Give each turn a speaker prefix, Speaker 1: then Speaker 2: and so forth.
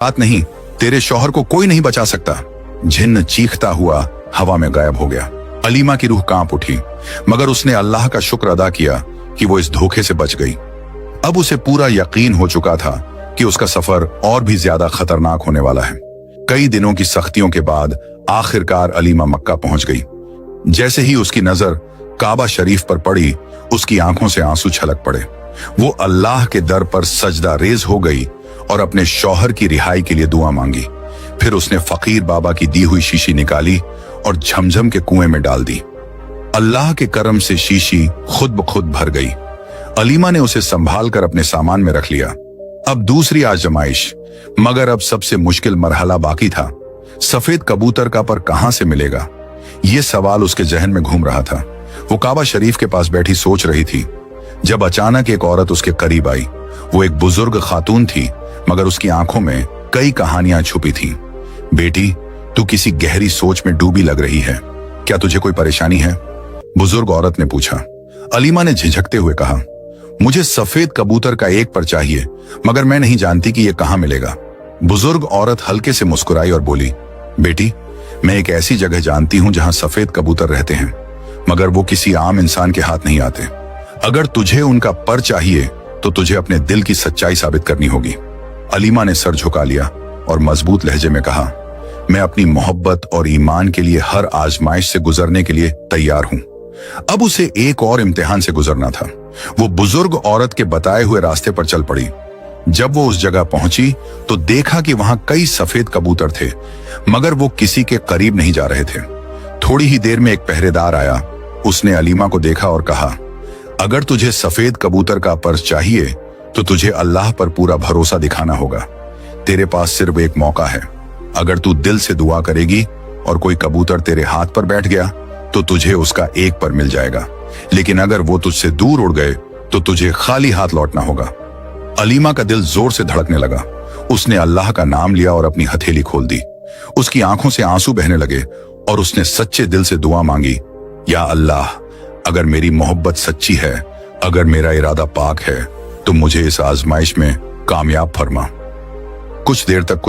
Speaker 1: बात नहीं, तेरे शौहर को कोई नहीं बचा सकता। जिन्न चीखता हुआ हवा में गायब हो गया। अलीमा की रूह कांप उठी, मगर उसने अल्लाह का शुक्र अदा किया कि वो इस धोखे से बच गई। अब उसे पूरा यकीन हो चुका था कि उसका सफर और भी ज्यादा खतरनाक होने वाला है। कई दिनों की सख्तियों के बाद आखिरकार अलीमा मक्का पहुंच गई। जैसे ही उसकी नजर काबा शरीफ पर पड़ी, उसकी आंखों से आंसू छलक पड़े। वो अल्लाह के दर पर सजदा रेज हो गई और अपने शौहर की रिहाई के लिए दुआ मांगी। फिर उसने फकीर बाबा की दी हुई शीशी निकाली और झमझम के कुएं में डाल दी। अल्लाह के करम से शीशी खुद ब खुद भर गई। अलीमा ने उसे संभाल कर अपने सामान में रख लिया। अब दूसरी आजमाइश, मगर अब सबसे मुश्किल मरहला बाकी था। सफेद कबूतर का पर कहां से मिलेगा, यह सवाल उसके जहन में घूम रहा था। वो काबा शरीफ के पास बैठी सोच रही थी, जब अचानक एक औरत उसके करीब आई। वो एक बुजुर्ग खातून थी, मगर उसकी आंखों में कई कहानियां छुपी थीं। बेटी, तू किसी गहरी सोच में डूबी लग रही है, क्या तुझे कोई परेशानी है? बुजुर्ग औरत ने पूछा। अलीमा ने झिझकते हुए कहा, मुझे सफेद कबूतर का एक पर चाहिए, मगर मैं नहीं जानती कि यह कहां मिलेगा। बुजुर्ग औरत हल्के से मुस्कुराई और बोली, बेटी, मैं एक ऐसी जगह जानती हूं जहां सफेद कबूतर रहते हैं, मगर वो किसी आम इंसान के हाथ नहीं आते। अगर तुझे उनका पर चाहिए तो तुझे अपने दिल की सच्चाई साबित करनी होगी। अलीमा ने सर झुका लिया और मजबूत लहजे में कहा, मैं अपनी मोहब्बत और ईमान के लिए हर आजमाइश से गुजरने के लिए तैयार हूं। अब उसे एक और इम्तिहान से गुजरना था। वो बुजुर्ग औरत के बताए हुए रास्ते पर चल पड़ी। जब वो उस जगह पहुंची तो देखा कि वहां कई सफेद कबूतर थे, मगर वो किसी के करीब नहीं जा रहे थे। थोड़ी ही देर में एक पहरेदार आया। उसने अलीमा को देखा और कहा, अगर तुझे सफेद कबूतर का पर्स चाहिए तो तुझे अल्लाह पर पूरा भरोसा दिखाना होगा। तेरे पास सिर्फ एक मौका है। अगर तू दिल से दुआ करेगी और कोई कबूतर तेरे हाथ पर बैठ गया तो तुझे उसका एक पर मिल जाएगा, लेकिन अगर वो तुझसे दूर उड़ गए तो तुझे खाली हाथ लौटना होगा। अलीमा का दिल जोर से धड़कने लगा। उसने अल्लाह का नाम लिया और अपनी हथेली खोल दी। उसकी आंखों से आंसू बहने लगे और उसने सच्चे दिल से दुआ मांगी, या अल्लाह, अगर मेरी मोहब्बत सच्ची है, अगर मेरा इरादा पाक है, तो मुझे इस आजमाइश में कामयाब फरमा। कुछ देर तक कुछ